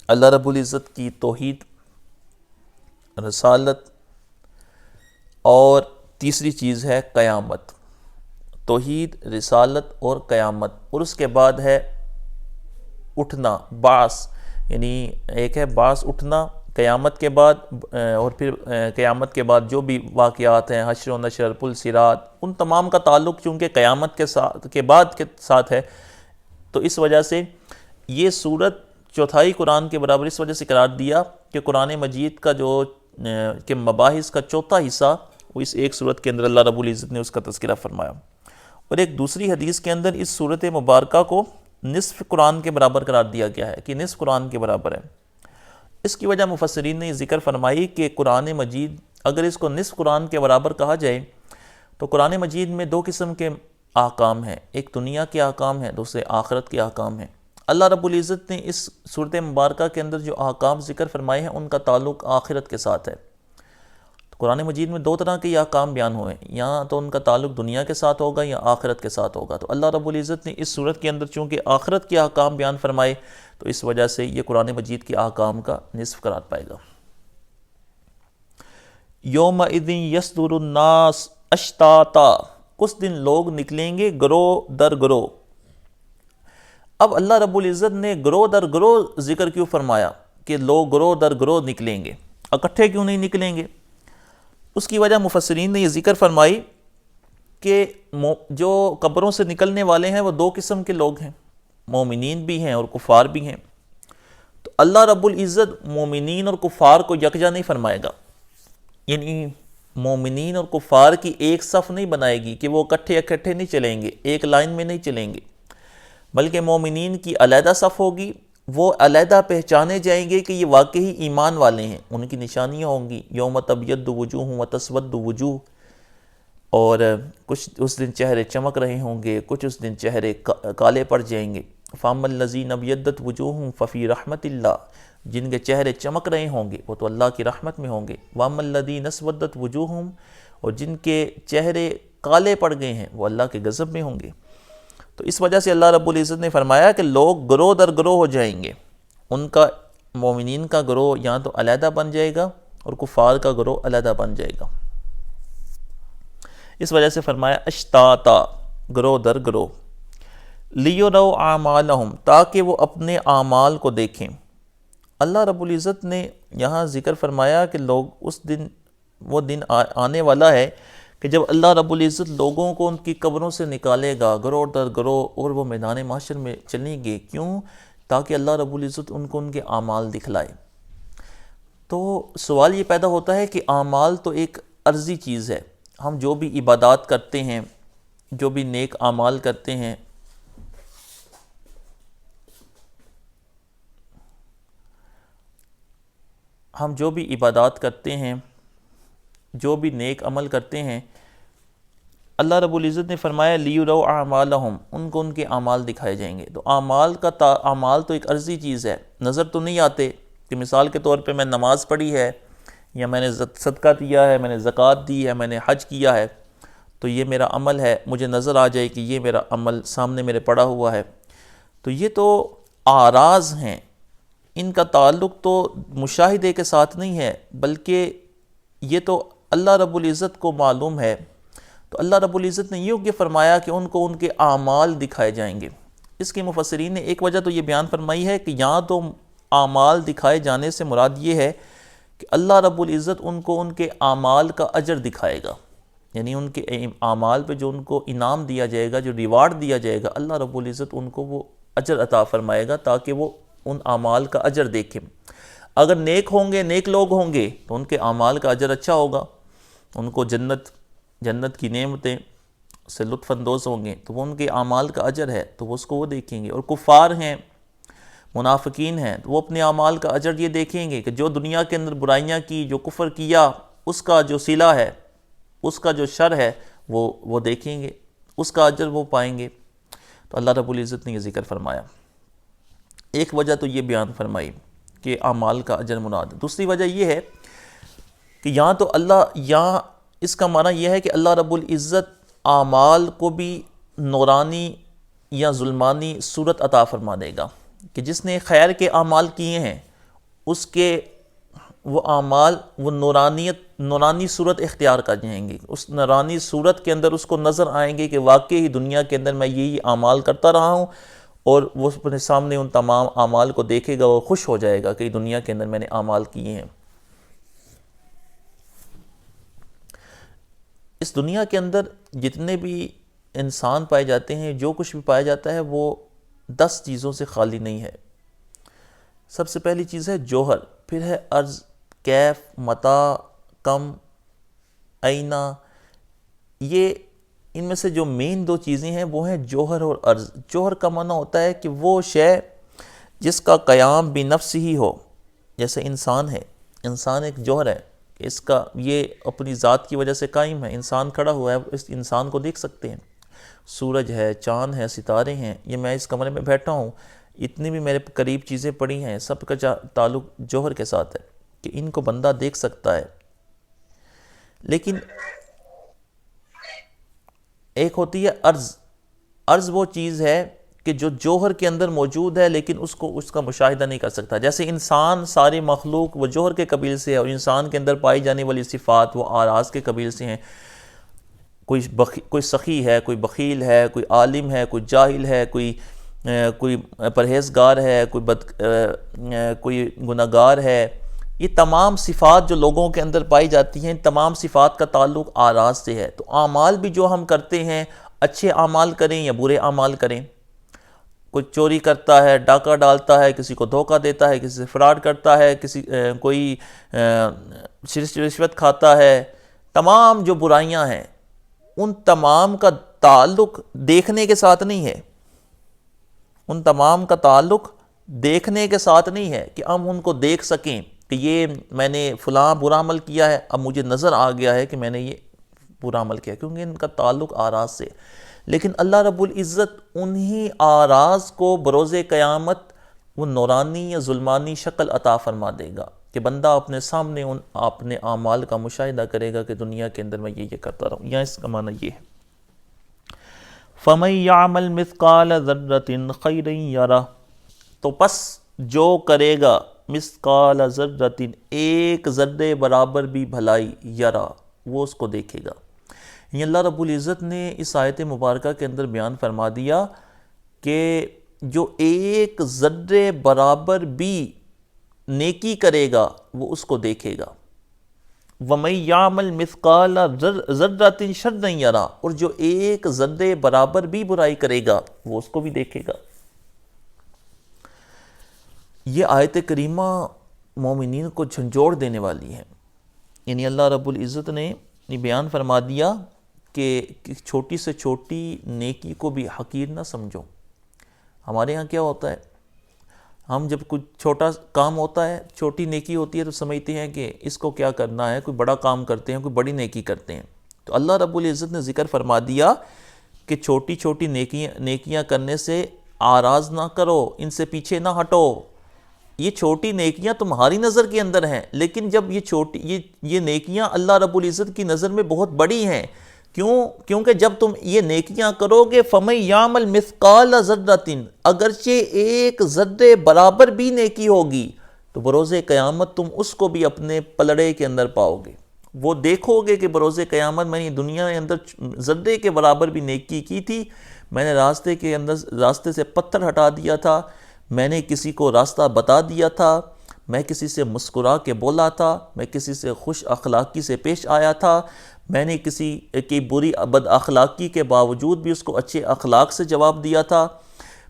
اللہ رب العزت کی توحید، رسالت، اور تیسری چیز ہے قیامت۔ توحید، رسالت اور قیامت، اور اس کے بعد ہے اٹھنا، بعث، یعنی ایک ہے بعث، اٹھنا قیامت کے بعد، اور پھر قیامت کے بعد جو بھی واقعات ہیں، حشر و نشر، پل صراط، ان تمام کا تعلق چونکہ قیامت کے بعد کے ساتھ ہے، تو اس وجہ سے یہ سورت چوتھائی قرآن کے برابر اس وجہ سے قرار دیا کہ قرآن مجید کا جو کہ مباحث کا چوتھا حصہ وہ اس ایک سورت کے اندر اللہ رب العزت نے اس کا تذکرہ فرمایا۔ اور ایک دوسری حدیث کے اندر اس سورت مبارکہ کو نصف قرآن کے برابر قرار دیا گیا ہے کہ نصف قرآن کے برابر ہے۔ اس کی وجہ مفسرین نے یہ ذکر فرمائی کہ قرآن مجید اگر اس کو نصف قرآن کے برابر کہا جائے تو قرآن مجید میں 2 قسم کے احکام ہیں، ایک دنیا کے احکام ہیں، دوسرے آخرت کے احکام ہیں۔ اللہ رب العزت نے اس سورت مبارکہ کے اندر جو احکام ذکر فرمائے ہیں ان کا تعلق آخرت کے ساتھ ہے۔ قرآن مجید میں 2 طرح کے احکام بیان ہوئے ہیں، یا تو ان کا تعلق دنیا کے ساتھ ہوگا یا آخرت کے ساتھ ہوگا۔ تو اللہ رب العزت نے اس صورت کے اندر چونکہ آخرت کے احکام بیان فرمائے تو اس وجہ سے یہ قرآن مجید کے احکام کا نصف قرار پائے گا۔ یومئذ یصدر الناس اشتاتا، اس دن لوگ نکلیں گے گروہ در گروہ۔ اب اللہ رب العزت نے گروہ در گروہ ذکر کیوں فرمایا کہ لوگ گروہ در گروہ نکلیں گے، اکٹھے کیوں نہیں نکلیں گے؟ اس کی وجہ مفسرین نے یہ ذکر فرمائی کہ جو قبروں سے نکلنے والے ہیں وہ 2 قسم کے لوگ ہیں، مومنین بھی ہیں اور کفار بھی ہیں۔ تو اللہ رب العزت مومنین اور کفار کو یکجا نہیں فرمائے گا، یعنی مومنین اور کفار کی ایک صف نہیں بنائے گی کہ وہ اکٹھے نہیں چلیں گے، ایک لائن میں نہیں چلیں گے، بلکہ مومنین کی علیحدہ صف ہوگی، وہ علیحدہ پہچانے جائیں گے کہ یہ واقعی ایمان والے ہیں، ان کی نشانیاں ہوں گی، یوم تبیض وجوہ و تسود وجوہ، اور کچھ اس دن چہرے چمک رہے ہوں گے، کچھ اس دن چہرے کالے پڑ جائیں گے۔ فَأَمَّا الَّذِينَ ابْيَضَّتْ وُجُوهُمْ فَفِي رَحْمَةِ اللَّهِ، جن کے چہرے چمک رہے ہوں گے وہ تو اللہ کی رحمت میں ہوں گے۔ وَأَمَّا الَّذِينَ اسْوَدَّتْ وُجُوهُمْ، اور جن کے چہرے کالے پڑ گئے ہیں وہ اللہ کے غضب میں ہوں گے۔ تو اس وجہ سے اللہ رب العزت نے فرمایا کہ لوگ گروہ در گروہ ہو جائیں گے، ان کا مومنین کا گروہ یا تو علیحدہ بن جائے گا اور کفار کا گروہ علیحدہ بن جائے گا۔ اس وجہ سے فرمایا اشتاتا، گروہ در گروہ، لیروا اعمالہم، تاکہ وہ اپنے اعمال کو دیکھیں۔ اللہ رب العزت نے یہاں ذکر فرمایا کہ لوگ اس دن، وہ دن آنے والا ہے کہ جب اللہ رب العزت لوگوں کو ان کی قبروں سے نکالے گا گروہ در گروہ، اور وہ میدان محشر میں چلیں گے۔ کیوں؟ تاکہ اللہ رب العزت ان کو ان کے اعمال دکھلائے۔ تو سوال یہ پیدا ہوتا ہے کہ اعمال تو ایک عرضی چیز ہے، ہم جو بھی عبادات کرتے ہیں، جو بھی نیک اعمال کرتے ہیں، ہم جو بھی عبادات کرتے ہیں، جو بھی نیک عمل کرتے ہیں، اللہ رب العزت نے فرمایا لیروا اعمالہم، ان کو ان کے اعمال دکھائے جائیں گے۔ تو اعمال تو ایک عرضی چیز ہے، نظر تو نہیں آتے کہ مثال کے طور پہ میں نماز پڑھی ہے، یا میں نے صدقہ دیا ہے، میں نے زکوٰۃ دی ہے، میں نے حج کیا ہے، تو یہ میرا عمل ہے، مجھے نظر آ جائے کہ یہ میرا عمل سامنے میرے پڑا ہوا ہے۔ تو یہ تو اعراض ہیں، ان کا تعلق تو مشاہدے کے ساتھ نہیں ہے، بلکہ یہ تو اللہ رب العزت کو معلوم ہے۔ تو اللہ رب العزت نے یہ فرمایا کہ ان کو ان کے اعمال دکھائے جائیں گے۔ اس کے مفسرین نے ایک وجہ تو یہ بیان فرمائی ہے کہ یہاں تو اعمال دکھائے جانے سے مراد یہ ہے کہ اللہ رب العزت ان کو ان کے اعمال کا اجر دکھائے گا، یعنی ان کے اعمال پہ جو ان کو انعام دیا جائے گا، جو ریوارڈ دیا جائے گا، اللہ رب العزت ان کو وہ اجر عطا فرمائے گا تاکہ وہ ان اعمال کا اجر دیکھیں۔ اگر نیک ہوں گے، نیک لوگ ہوں گے تو ان کے اعمال کا اجر اچھا ہوگا، ان کو جنت کی نعمتیں سے لطف اندوز ہوں گے، تو وہ ان کے اعمال کا اجر ہے، تو وہ اس کو وہ دیکھیں گے۔ اور کفار ہیں، منافقین ہیں، تو وہ اپنے اعمال کا اجر یہ دیکھیں گے کہ جو دنیا کے اندر برائیاں کی، جو کفر کیا، اس کا جو صلہ ہے، اس کا جو شر ہے، وہ دیکھیں گے، اس کا اجر وہ پائیں گے۔ تو اللہ رب العزت نے یہ ذکر فرمایا۔ ایک وجہ تو یہ بیان فرمائی کہ اعمال کا اجر مراد ہے۔ دوسری وجہ یہ ہے کہ یہاں اس کا معنی یہ ہے کہ اللہ رب العزت اعمال کو بھی نورانی یا ظلمانی صورت عطا فرما دے گا، کہ جس نے خیر کے اعمال کیے ہیں اس کے وہ اعمال وہ نورانی صورت اختیار کر جائیں گے، اس نورانی صورت کے اندر اس کو نظر آئیں گے کہ واقعی دنیا کے اندر میں یہی اعمال کرتا رہا ہوں، اور وہ اپنے سامنے ان تمام اعمال کو دیکھے گا، وہ خوش ہو جائے گا کہ دنیا کے اندر میں نے اعمال کیے ہیں۔ اس دنیا کے اندر جتنے بھی انسان پائے جاتے ہیں، جو کچھ بھی پایا جاتا ہے، وہ 10 چیزوں سے خالی نہیں ہے۔ سب سے پہلی چیز ہے جوہر، پھر ہے عرض، کیف، متاع، کم، آئینہ۔ یہ ان میں سے جو مین 2 چیزیں ہیں وہ ہیں جوہر اور عرض۔ جوہر کا معنی ہوتا ہے کہ وہ شے جس کا قیام بنفس ہی ہو، جیسے انسان ہے، انسان ایک جوہر ہے، اس کا یہ اپنی ذات کی وجہ سے قائم ہے۔ انسان کھڑا ہوا ہے، اس انسان کو دیکھ سکتے ہیں، سورج ہے، چاند ہے، ستارے ہیں، یہ میں اس کمرے میں بیٹھا ہوں، اتنی بھی میرے قریب چیزیں پڑی ہیں، سب کا تعلق جوہر کے ساتھ ہے کہ ان کو بندہ دیکھ سکتا ہے۔ لیکن ایک ہوتی ہے عرض۔ عرض وہ چیز ہے کہ جو جوہر کے اندر موجود ہے لیکن اس کا مشاہدہ نہیں کر سکتا۔ جیسے انسان، ساری مخلوق وہ جوہر کے قبیل سے ہے، اور انسان کے اندر پائی جانے والی صفات وہ اعراض کے قبیل سے ہیں۔ کوئی سخی ہے، کوئی بخیل ہے، کوئی عالم ہے، کوئی جاہل ہے، کوئی پرہیزگار ہے، کوئی گناہگار ہے۔ یہ تمام صفات جو لوگوں کے اندر پائی جاتی ہیں، تمام صفات کا تعلق اعراض سے ہے۔ تو اعمال بھی جو ہم کرتے ہیں، اچھے اعمال کریں یا برے اعمال کریں، کوئی چوری کرتا ہے، ڈاکہ ڈالتا ہے، کسی کو دھوکہ دیتا ہے، کسی سے فراڈ کرتا ہے، کوئی رشوت کھاتا ہے، تمام جو برائیاں ہیں ان تمام کا تعلق دیکھنے کے ساتھ نہیں ہے، ان تمام کا تعلق دیکھنے کے ساتھ نہیں ہے کہ ہم ان کو دیکھ سکیں کہ یہ میں نے فلاں برا عمل کیا ہے، اب مجھے نظر آ گیا ہے کہ میں نے یہ برا عمل کیا، کیونکہ ان کا تعلق اعراض سے۔ لیکن اللہ رب العزت انہی اعراض کو بروز قیامت وہ نورانی یا ظلمانی شکل عطا فرما دے گا کہ بندہ اپنے سامنے ان اپنے اعمال کا مشاہدہ کرے گا کہ دنیا کے اندر میں یہ کرتا رہا ہوں۔ یہاں اس کا معنی یہ ہے فَمَن يَعْمَلْ مِثْقَالَ ذَرَّةٍ خَيْرًا يَرَهُ، تو پس جو کرے گا مثقال ذرۃ، ایک ذرے برابر بھی بھلائی، یرا، وہ اس کو دیکھے گا۔ یہ اللہ رب العزت نے اس آیت مبارکہ کے اندر بیان فرما دیا کہ جو ایک ذرے برابر بھی نیکی کرے گا وہ اس کو دیکھے گا۔ وَمَن يَعْمَلْ مِثْقَالَ ذَرَّةٍ شَرًّا يَرَهُ، اور جو ایک ذرے برابر بھی برائی کرے گا وہ اس کو بھی دیکھے گا۔ یہ آیت کریمہ مومنین کو جھنجھوڑ دینے والی ہے، یعنی اللہ رب العزت نے یہ بیان فرما دیا کہ چھوٹی سے چھوٹی نیکی کو بھی حقیر نہ سمجھو۔ ہمارے ہاں کیا ہوتا ہے، ہم جب کچھ چھوٹا کام ہوتا ہے، چھوٹی نیکی ہوتی ہے تو سمجھتے ہیں کہ اس کو کیا کرنا ہے، کوئی بڑا کام کرتے ہیں، کوئی بڑی نیکی کرتے ہیں۔ تو اللہ رب العزت نے ذکر فرما دیا کہ چھوٹی چھوٹی نیکیاں کرنے سے آراز نہ کرو، ان سے پیچھے نہ ہٹو۔ یہ چھوٹی نیکیاں تمہاری نظر کے اندر ہیں، لیکن جب یہ نیکیاں اللہ رب العزت کی نظر میں بہت بڑی ہیں۔ کیونکہ جب تم یہ نیکیاں کرو گے فَمَن يَعْمَلْ مِثْقَالَ ذَرَّةٍ، اگرچہ ایک ذرے برابر بھی نیکی ہوگی تو بروز قیامت تم اس کو بھی اپنے پلڑے کے اندر پاؤ گے۔ وہ دیکھو گے کہ بروز قیامت میں نے دنیا کے اندر ذرے کے برابر بھی نیکی کی تھی، میں نے راستے سے پتھر ہٹا دیا تھا، میں نے کسی کو راستہ بتا دیا تھا، میں کسی سے مسکرا کے بولا تھا، میں کسی سے خوش اخلاقی سے پیش آیا تھا، میں نے کسی کی بری بد اخلاقی کے باوجود بھی اس کو اچھے اخلاق سے جواب دیا تھا،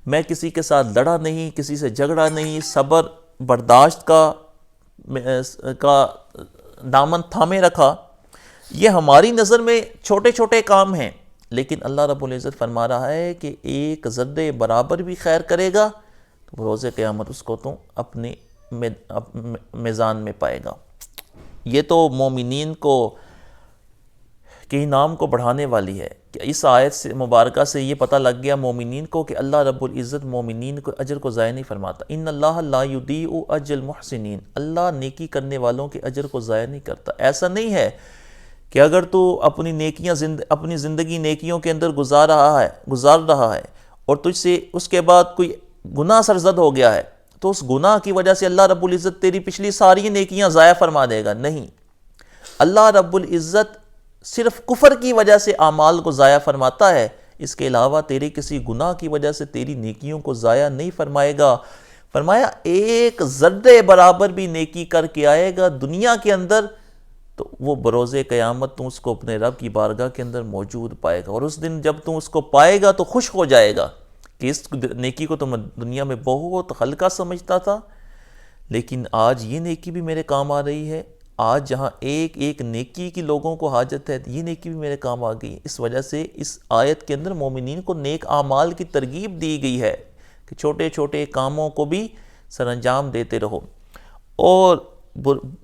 میں کسی کے ساتھ لڑا نہیں، کسی سے جھگڑا نہیں، صبر برداشت کا دامن تھامے رکھا۔ یہ ہماری نظر میں چھوٹے چھوٹے کام ہیں، لیکن اللہ رب العزت فرما رہا ہے کہ ایک ذرے برابر بھی خیر کرے گا تو روز قیامت اس کو تو اپنے میزان میں پائے گا۔ یہ تو مومنین کو کے انعام کو بڑھانے والی ہے کہ اس آیت سے مبارکہ سے یہ پتہ لگ گیا مومنین کو کہ اللہ رب العزت مومنین کو اجر کو ضائع نہیں فرماتا۔ ان اللہ لا یضیع اجر المحسنین، اللہ نیکی کرنے والوں کے اجر کو ضائع نہیں کرتا۔ ایسا نہیں ہے کہ اگر تو اپنی زندگی نیکیوں کے اندر گزار رہا ہے اور تجھ سے اس کے بعد کوئی گناہ سرزد ہو گیا ہے تو اس گناہ کی وجہ سے اللہ رب العزت تیری پچھلی ساری نیکیاں ضائع فرما دے گا. نہیں، اللہ رب العزت صرف کفر کی وجہ سے اعمال کو ضائع فرماتا ہے، اس کے علاوہ تیرے کسی گناہ کی وجہ سے تیری نیکیوں کو ضائع نہیں فرمائے گا. فرمایا ایک ذرے برابر بھی نیکی کر کے آئے گا دنیا کے اندر تو وہ بروز قیامت تو اس کو اپنے رب کی بارگاہ کے اندر موجود پائے گا، اور اس دن جب تم اس کو پائے گا تو خوش ہو جائے گا کہ اس نیکی کو تو میں دنیا میں بہت ہلکا سمجھتا تھا، لیکن آج یہ نیکی بھی میرے کام آ رہی ہے. آج جہاں ایک ایک نیکی کی لوگوں کو حاجت ہے، یہ نیکی بھی میرے کام آ گئی. اس وجہ سے اس آیت کے اندر مومنین کو نیک اعمال کی ترغیب دی گئی ہے کہ چھوٹے چھوٹے کاموں کو بھی سر انجام دیتے رہو، اور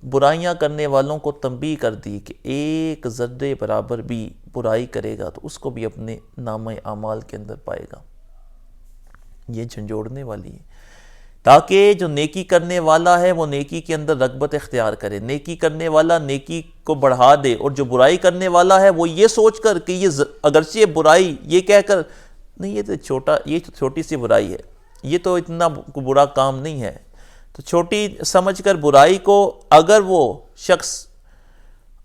برائیاں کرنے والوں کو تنبیہ کر دی کہ ایک ذرے برابر بھی برائی کرے گا تو اس کو بھی اپنے نامہ اعمال کے اندر پائے گا. یہ جھنجھوڑنے والی ہے تاکہ جو نیکی کرنے والا ہے وہ نیکی کے اندر رغبت اختیار کرے، نیکی کرنے والا نیکی کو بڑھا دے، اور جو برائی کرنے والا ہے وہ یہ سوچ کر کہ یہ اگرچہ برائی، یہ کہہ کر نہیں یہ تو چھوٹی سی برائی ہے، یہ تو اتنا برا کام نہیں ہے، تو چھوٹی سمجھ کر برائی کو اگر وہ شخص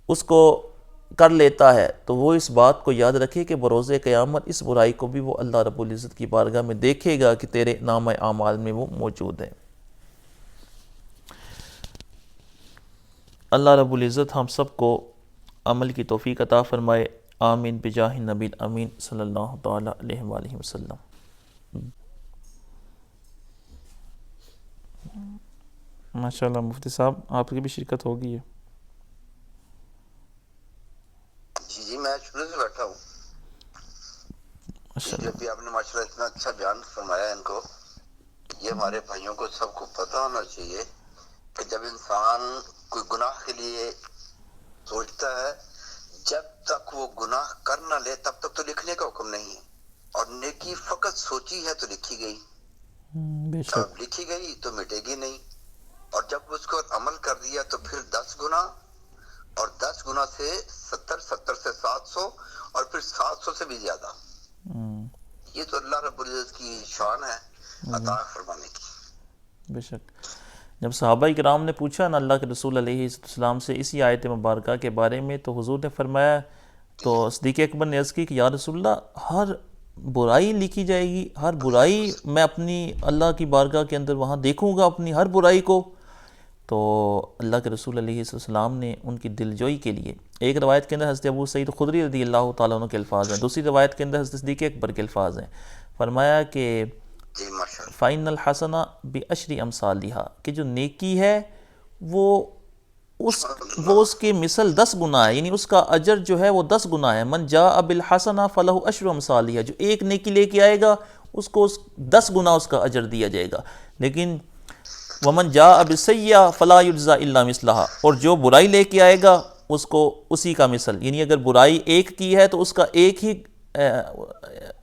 اس کو کر لیتا ہے تو وہ اس بات کو یاد رکھے کہ بروز قیامت اس برائی کو بھی وہ اللہ رب العزت کی بارگاہ میں دیکھے گا کہ تیرے نامہ اعمال میں وہ موجود ہے. اللہ رب العزت ہم سب کو عمل کی توفیق عطا فرمائے. آمین بجاہ نبی امین صلی اللہ تعالی علیہ وآلہ وسلم. ماشاءاللہ مفتی صاحب آپ کی بھی شرکت ہوگی ہے. جی میں شروع سے بیٹھا ہوں. جب بھی آپ نے ماشاءاللہ اتنا اچھا بیان فرمایا ان کو، یہ ہمارے بھائیوں کو سب کو پتہ ہونا چاہیے کہ جب انسان کوئی گناہ کے لیے سوچتا ہے، جب تک وہ گناہ کر نہ لے تب تک تو لکھنے کا حکم نہیں ہے، اور نیکی فقط سوچی ہے تو لکھی گئی، جب لکھی گئی تو مٹے گی نہیں، اور جب اس کو عمل کر دیا تو پھر 10 گناہ، اور 10 گناہ سے 70 سے 700، اور پھر 700 سے بھی زیادہ. یہ تو اللہ رب العزت کی شان ہے عطا فرمانے کی. بے شک. جب صحابہ کرام نے پوچھا نا اللہ کے رسول علیہ السلام سے اسی آیت مبارکہ کے بارے میں تو حضور نے فرمایا، تو صدیق اکبر نے عرض کی کہ یا رسول اللہ ہر برائی لکھی جائے گی، ہر برائی میں اپنی اللہ کی بارگاہ کے اندر وہاں دیکھوں گا اپنی ہر برائی کو؟ تو اللہ کے رسول علیہ السلام نے ان کی دلجوئی کے لیے، ایک روایت کے اندر حضرت ابو سعید خدری رضی اللہ تعالیٰ عنہ کے الفاظ ہیں، دوسری روایت کے اندر حضرت صدیق اکبر کے الفاظ ہیں، فرمایا کہ فَإِنَّ الْحَسَنَ بِعَشْرِ أَمْثَالِهَا، کہ جو نیکی ہے وہ اس کے مثل 10 گنا ہے، یعنی اس کا اجر جو ہے وہ 10 گنا ہے. من جاء بالحسنہ فلہ عشر امثالہا، جو ایک نیکی لے کے آئے گا اس کو 10 گنا اس کا اجر دیا جائے گا. لیکن ومن جاء بالسیئہ فلا یجزی الا مثلہا، اور جو برائی لے کے آئے گا اس کو اسی کا مثل، یعنی اگر برائی ایک کی ہے تو اس کا ایک ہی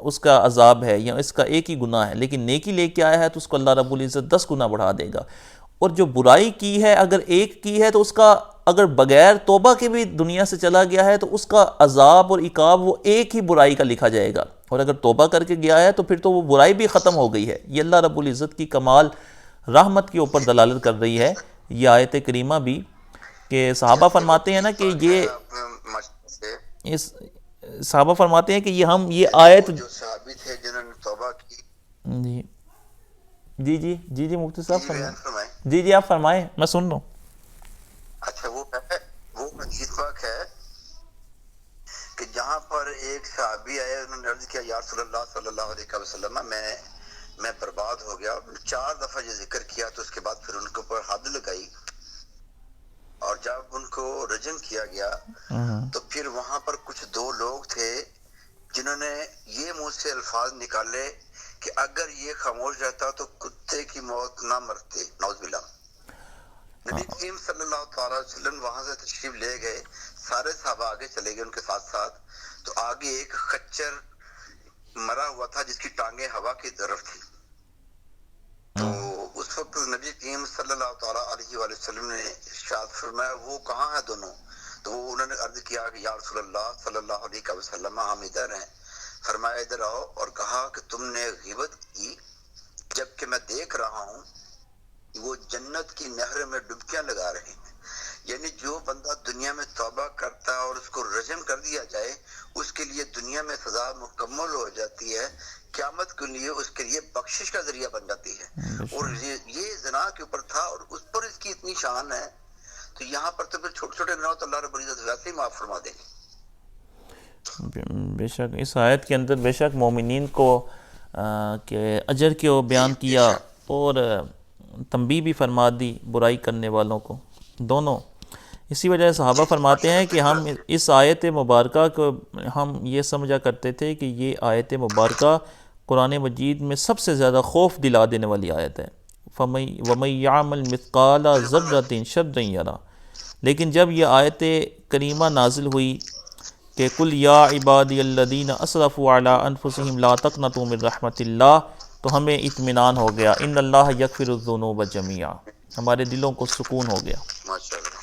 اس کا عذاب ہے یا اس کا ایک ہی گناہ ہے، لیکن نیکی لے کے آیا ہے تو اس کو اللہ رب العزت 10 گنا بڑھا دے گا. اور جو برائی کی ہے اگر ایک کی ہے تو اس کا اگر بغیر توبہ کے بھی دنیا سے چلا گیا ہے تو اس کا عذاب اور عقاب وہ ایک ہی برائی کا لکھا جائے گا، اور اگر توبہ کر کے گیا ہے تو پھر تو وہ برائی بھی ختم ہو گئی ہے. یہ اللہ رب العزت کی کمال رحمت کے اوپر دلالت کر رہی ہے یہ آیت کریمہ بھی، کہ صحابہ فرماتے ہیں نا کہ صحابہ فرماتے ہیں کہ یہ آیت جو صحابی تھے جنہوں نے توبہ کی. جی مفتی صاحب فرمائیں. جی آپ فرمائیں، میں سن رہا ہوں. اچھا وہ حدیث پاک ہے کہ جہاں پر ایک صحابی آئے، انہوں نے عرض کیا یا رسول اللہ صلی اللہ علیہ وسلم میں برباد ہو گیا. 4 دفعہ یہ ذکر کیا تو اس کے بعد پھر ان کے اوپر حد لگائی، اور جب ان کو رجم کیا گیا تو پھر وہاں پر کچھ 2 لوگ تھے جنہوں نے یہ منہ سے الفاظ نکالے کہ اگر یہ خاموش رہتا تو کتے کی موت نہ مرتے، نعوذ باللہ. نبی کریم صلی اللہ تعالی علیہ وسلم وہاں سے تشریف لے گئے، سارے صحابہ آگے چلے گئے ان کے ساتھ ساتھ. تو آگے ایک خچر مرا ہوا تھا جس کی ٹانگیں ہوا کی طرف تھی. تو اس وقت نبی کریم صلی اللہ تعالی علیہ وآلہ وسلم نے ارشاد فرمایا وہ کہاں ہے دونوں؟ تو انہوں نے عرض کیا کہ یا رسول اللہ صلی اللہ علیہ وسلم ہم ادھر ہیں. فرمایا ادھر آؤ، اور کہا کہ تم نے غیبت کی جبکہ میں دیکھ رہا ہوں وہ جنت کی نہر میں ڈبکیاں لگا رہے ہیں. یعنی جو بندہ دنیا میں توبہ کرتا ہے اور اس کو رجم کر دیا جائے، اس کے لیے دنیا میں سزا مکمل ہو جاتی ہے، قیامت کے لیے اس کے لیے بخشش کا ذریعہ بن جاتی ہے. اور یہ زنا کے اوپر تھا اور اس پر اس کی اتنی شان ہے، تو یہاں پر تو پھر چھوٹے چھوٹے گناہ تو اللہ رب العزت ویسے ہی معاف فرما دیں گے. بے شک اس آیت کے اندر بے شک مومنین کو کہ اجر کو بیان کیا اور تنبیہ بھی فرما دی برائی کرنے والوں کو دونوں. اسی وجہ سے صحابہ فرماتے ہیں کہ ہم اس آیت مبارکہ کو ہم یہ سمجھا کرتے تھے کہ یہ آیت مبارکہ قرآن مجید میں سب سے زیادہ خوف دلا دینے والی آیت ہے. وَمَن يَعْمَلْ مِثْقَالَ ذَرَّةٍ شَرًّا يَرَهُ. لیکن جب یہ آیت کریمہ نازل ہوئی کہ قُلْ يَا عِبَادِيَ الَّذِينَ أَسْرَفُوا عَلَىٰ أَنفُسِهِمْ لَا تَقْنَطُوا مِن رَحْمَةِ اللَّهِ، تو ہمیں اطمینان ہو گیا، ان اللہ یغفر الذنوب جميعا، ہمارے دلوں کو سکون ہو گیا. ماشاءاللہ.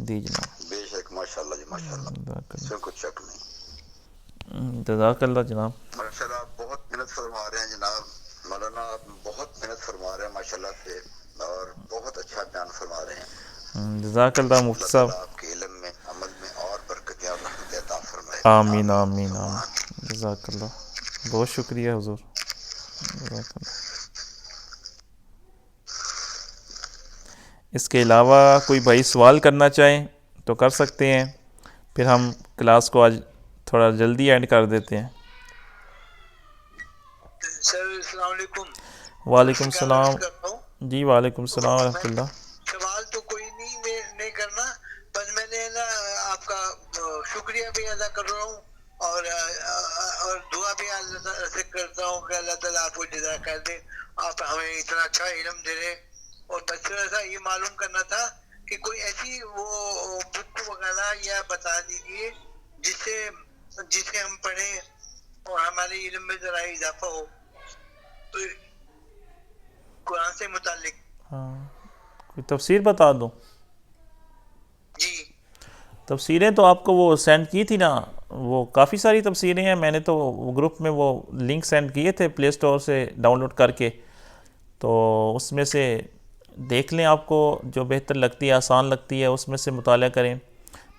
جی جناب. بے شک ماشاءاللہ جی ماشاءاللہ، اس میں کچھ شک نہیں. جزاک اللہ جناب. ماشاءاللہ آپ بہت محنت فرما رہے ہیں جناب مولانا، آپ بہت محنت فرما رہے ہیں ماشاءاللہ سے، اور بہت اچھا بیان فرما رہے ہیں. جزاک اللہ مفتی اللہ صاحب. تعالیٰ آپ کے علم میں عمل میں اور برکتیں اور رحمتیں عطا فرمائے. آمین آمین آمین. جزاک اللہ، بہت شکریہ حضور. جزاک اللہ. اس کے علاوہ کوئی بھائی سوال کرنا چاہیں تو کر سکتے ہیں، پھر ہم کلاس کو آج تھوڑا جلدی اینڈ کر دیتے ہیں. سر السلام علیکم. وعلیکم السلام. جی وعلیکم السلام ورحمۃ اللہ. سوال تو کوئی نہیں کرنا، بس میں نے نا آپ کا شکریہ بھی ادا کر رہا ہوں اور دعا بھی اللہ تعالیٰ سے کرتا ہوں کہ اللہ تعالیٰ آپ کو جزائے خیر دے. آپ ہمیں اتنا اچھا علم دے رہے. اور بس تھوڑا سا یہ معلوم کرنا تھا کہ کوئی ایسی وہ بک وغیرہ یا بتا دیجیے جسے ہم پڑھیں اور ہمارے علم میں ذرا اضافہ ہو قرآن سے متعلق. ہاں کوئی تفسیر بتا دوں؟ جی تفسیریں تو آپ کو وہ سینڈ کی تھی نا، وہ کافی ساری تفسیریں ہیں. میں نے تو گروپ میں وہ لنک سینڈ کیے تھے پلے اسٹور سے ڈاؤن لوڈ کر کے، تو اس میں سے دیکھ لیں، آپ کو جو بہتر لگتی ہے آسان لگتی ہے اس میں سے مطالعہ کریں.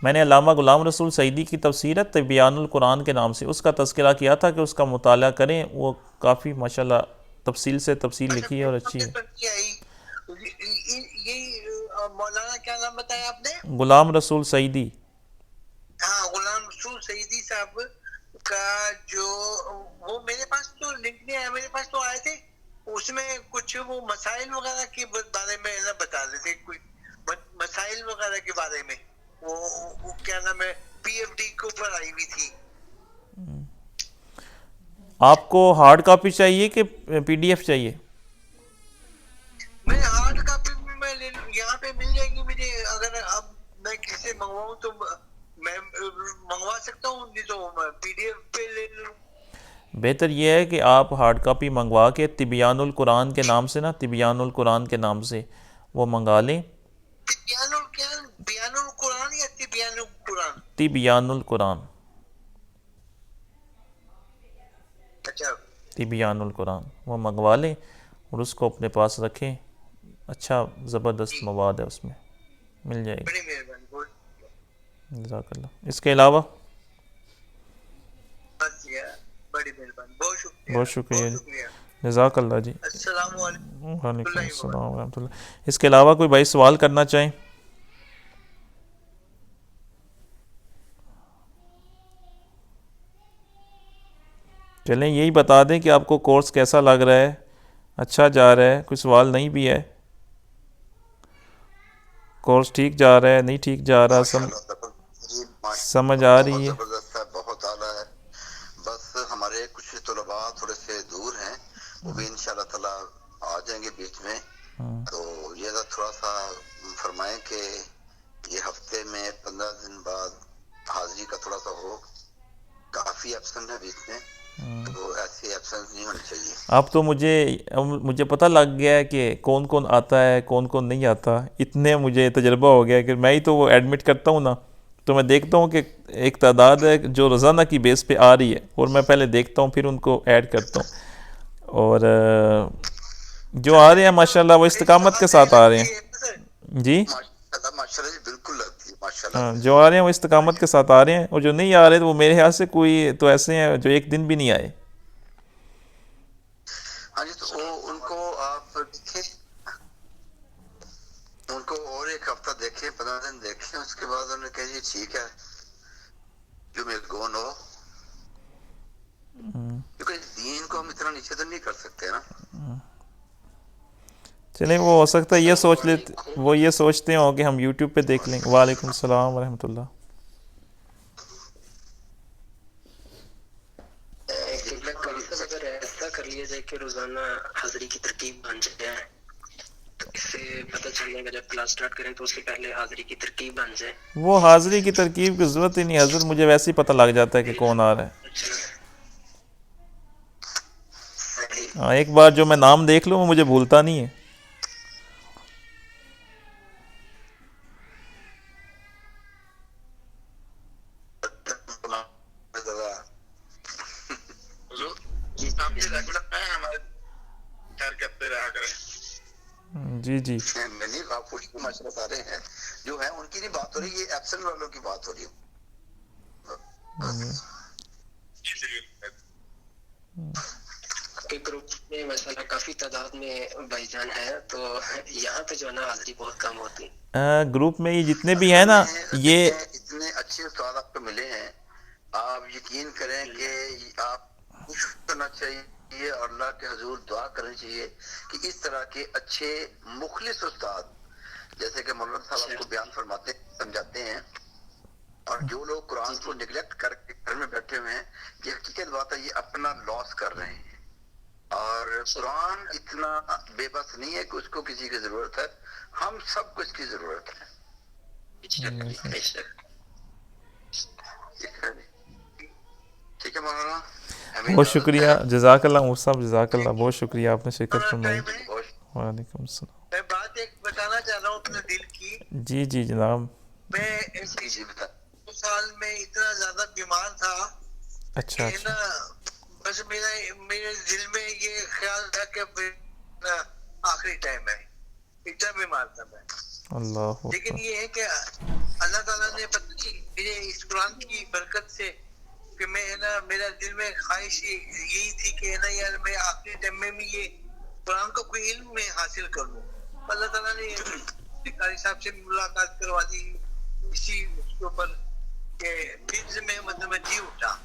میں نے علامہ غلام رسول سعیدی کی تفسیر ہے تبیان القرآن کے نام سے، اس کا تذکرہ کیا تھا کہ اس کا مطالعہ کریں، وہ کافی ماشاءاللہ تفصیل سے تفصیل لکھی ہے اور اچھی ہے. مولانا کیا نام بتایا آپ نے؟ غلام رسول سعیدی. ہاں غلام رسول سعیدی صاحب کا جو وہ میرے پاس تو لنک نہیں آیا، میرے پاس تو آئے تھے، اس میں کچھ وہ مسائل وغیرہ کے بارے میں نا بتا رہے تھے، کوئی مسائل وغیرہ کے بارے میں، وہ کیا نام ہے پی ایف ڈی کے اوپر آئی ہوئی تھی. آپ کو ہارڈ کاپی چاہیے کہ پی ڈی ایف چاہیے؟ میں ہارڈ کاپی میں یہاں پہ مل جائے گی مجھے، اگر اب میں کسی سے منگواؤں تو میں منگوا سکتا ہوں، نہیں تو میں پی ڈی ایف پہ لے لوں. بہتر یہ ہے کہ آپ ہارڈ کاپی منگوا کے تبیان القرآن کے نام سے نا، تبیان القرآن کے نام سے وہ منگا لیں. بیان القرآن یا تبیان القرآن؟ تبیان القرآن. اچھا تبیان القرآن وہ منگوا لیں اور اس کو اپنے پاس رکھیں. اچھا زبردست مواد ہے، اس میں مل جائے گی. بڑی مہربانی. جزاک اللہ. اس کے علاوہ بس یہ بڑی مہربانی، بہت شکریہ. بہت شکریہ جی. جزاک اللہ جی. السلام علیکم. وعلیکم السلام ورحمۃ اللہ. اس کے علاوہ کوئی بھائی سوال کرنا چاہیں؟ چلیں یہی بتا دیں کہ آپ کو کورس کیسا لگ رہا ہے، اچھا جا رہا ہے، کوئی سوال نہیں بھی ہے؟ کورس ٹھیک جا رہا ہے، نہیں ٹھیک جا رہا، سمجھ آ رہی ہے؟ زبردست ہے، بہت اعلیٰ ہے. بس ہمارے کچھ طلباء تھوڑے سے دور ہیں، وہ بھی انشاءاللہ تعالیٰ آ جائیں گے بیچ میں. تو یہ تھوڑا سا فرمائیں کہ یہ ہفتے میں 15 دن بعد حاضری کا تھوڑا سا ہو، کافی ایبسنٹ ہے بیچ میں. تو ایسی ایبسنس نہیں ہونی چاہیے. اب تو مجھے پتہ لگ گیا ہے کہ کون کون آتا ہے کون کون نہیں آتا. اتنے مجھے تجربہ ہو گیا کہ میں ہی تو وہ ایڈمٹ کرتا ہوں نا، تو میں دیکھتا ہوں کہ ایک تعداد ہے جو روزانہ کی بیس پہ آ رہی ہے، اور میں پہلے دیکھتا ہوں پھر ان کو ایڈ کرتا ہوں. اور جو آ رہے ہیں ماشاءاللہ وہ استقامت کے ساتھ آ رہے ہیں. جی ماشاء اللہ جی بالکل لگتی ہے ماشاء ہاں، اللہ. جو آ رہے ہیں وہ استقامت کے ساتھ آ رہے ہیں، اور جو نہیں آ رہے تو وہ میرے خیال سے کوئی تو ایسے ہیں جو ایک دن بھی نہیں آئے. ہاں جی، تو ان کو آپ دیکھیں، ان کو اور ایک ہفتہ دیکھیں، 15 دن دیکھیں، اس کے بعد انہوں نے کہا جی ٹھیک ہے جو میں گون ہو، کیونکہ دین کو ہم اتنا نیچے تو نہیں کر سکتے نا. چلیں، وہ ہو سکتا ہے یہ سوچتے ہوں کہ ہم یوٹیوب پہ دیکھ لیں. وعلیکم السلام ورحمۃ اللہ. اگر ایسا کر لیا جائے کہ روزانہ حاضری کی ترکیب بن جائے، تو اس سے پتہ چل جائے گا جب کلاس سٹارٹ کریں تو اس سے پہلے حاضری کی ترکیب بن جائے. وہ حاضری کی ترکیب کی ضرورت ہی نہیں حضرت، مجھے ویسے ہی پتہ لگ جاتا ہے کہ کون آ رہا ہے. ہاں، ایک بار جو میں نام دیکھ لوں وہ مجھے بھولتا نہیں ہے. جی جی میں نہیں، آپ کچھ ماشاء اللہ سارے ہیں جو ہیں، ان کی نہیں بات ہو رہی، یہ ایبسنٹ والوں کی بات ہو رہی ہے. کہ گروپ میں مثلا کافی تعداد میں بھائی جان ہیں، تو یہاں پہ جو ہے نا حاضری بہت کم ہوتی. گروپ میں یہ جتنے بھی ہیں نا، یہ اتنے اچھے استاد آپ کو ملے ہیں، آپ یقین کریں کہ آپ خوش کرنا چاہیے اور اللہ کے حضور دعا کرنی چاہیے کہ اس طرح کے اچھے مخلص استاد، جیسے کہ مولانا صاحب آپ کو بیان فرماتے سمجھاتے ہیں، اور جو لوگ قرآن کو نگلیکٹ کر کے گھر میں بیٹھے ہوئے ہیں، یہ حقیقت بات ہے، یہ اپنا لاس کر رہے ہیں. اور قرآن اتنا بے بس نہیں ہے کہ اس کو کسی کی ضرورت ہے، ہم سب کو اس کی ضرورت ہے. ٹھیک ہے مولانا، بہت شکریہ، جزاک اللہ عمر صاحب، جزاک اللہ، بہت شکریہ آپ نے شرکت فرمائی. وعلیکم السلام. میں بات ایک بتانا چاہ رہا ہوں اپنے دل کی. جی جی جناب. جی میں جی بتا. 2 سال میں اتنا زیادہ بیمار تھا اچھا کہ نا، بس میرے دل میں یہ خیال تھا کہ آخری ٹائم ہے، اتنا بیمار تھا میں. اللہ لیکن یہ ہے کہ اللہ تعالیٰ نے میرے اس قرآن کی برکت سے کہ میں ہے نا، میرا دل میں خواہش یہی تھی کہ ہے نا یار، میں آخری ٹائم میں بھی یہ قرآن کو کوئی علم میں حاصل کر لوں. اللہ تعالیٰ نے قاری صاحب سے ملاقات کروا دی اسی اس کے اوپر کہ پھر سے میں جی اٹھا.